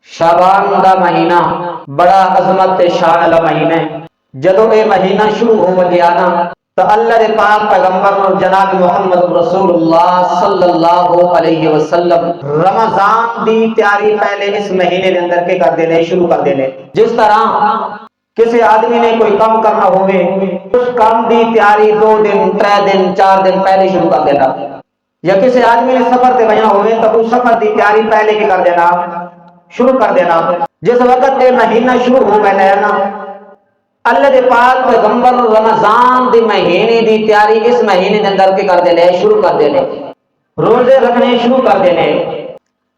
شعبان دا مہینہ بڑا عظمت تے شان والا مہینہ ہے۔ جدوں یہ مہینہ شروع ہو گیا نا تو اللہ دے پاک پیغمبر جناب محمد رسول اللہ صلی اللہ علیہ وسلم رمضان دی تیاری پہلے اس مہینے دے اندر کے کر دینے شروع کر دینے۔ جس طرح کسی آدمی نے کوئی کام کرنا ہوئے اس کام دی تیاری 2 دن 3 دن 4 دن پہلے شروع کر دینا، یا کسی آدمی نے سفر تے گیا ہوئے تو اس سفر دی تیاری پہلے کی کر دینا شروع کر دینا۔ جس وقت یہ مہینہ شروع ہو گیا ہے نا اللہ دے پاک پیغمبر رمضان دی مہینے دی تیاری اس مہینے دے اندر کے کر دینے شروع کر دینے، روزے رکھنے شروع کر دینے۔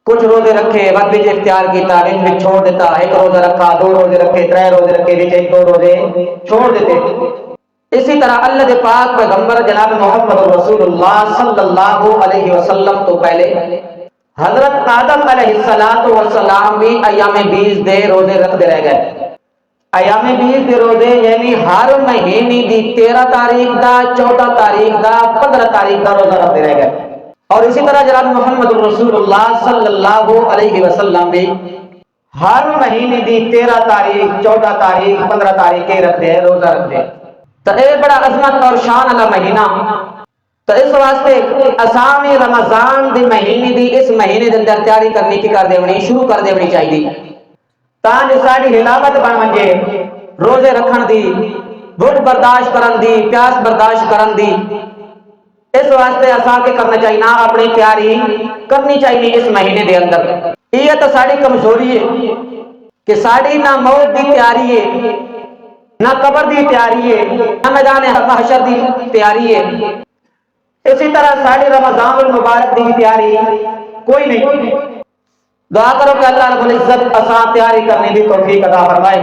کچھ روزے رکھے بعد وچ اختیار کیتا وچ چھوڑ دیتا، 1 روزہ رکھا 2 روزے رکھے 3 روزے رکھے وچ 2 روزے چھوڑ دیتے۔ اسی طرح اللہ دے پاک پیغمبر جناب محمد رسول اللہ صلی اللہ علیہ وسلم تو پہلے حضرت آدم علیہ السلام بھی ایام 20 دے روزے رکھتے رہ گئے۔ ایام 20 دے روزے یعنی ہر مہینے دی 13 تاریخ دا 14 تاریخ دا 15 تاریخ دا روزہ رکھتے رہ گئے۔ اور اسی طرح جناب محمد رسول اللہ صلی اللہ علیہ وسلم بھی ہر مہینے دی 13 تاریخ 14 تاریخ 15 تاریخ کے رکھتے ہیں روزہ رکھتے ہیں۔ تو یہ بڑا عظمت اور شان والا مہینہ، تو اس واسطے اسامی رمضان دی مہینے دی اس مہینے دے اندر تیاری کرنی کی کر دیونی شروع کر دیونی چاہیے تاں جو ساری ہلاوت بن منجے روزے رکھن دی، بھوک برداشت کرن دی، پیاس برداشت کرن دی۔ اس واسطے اساں کے کرنا چاہیے نا اپنی تیاری کرنی چاہیے اس مہینے دے اندر۔ یہ تو ساری کمزوری ہے کہ ساری نہ موت دی تیاری ہے نہ قبر دی تیاری ہے نہ میدان محشر دی تیاری ہے، اسی طرح ساری رمضان المبارک دی تیاری کوئی نہیں۔ دعا کرو کہ اللہ رب العزت اساں تیاری کرنے دی توفیق عطا فرمائے۔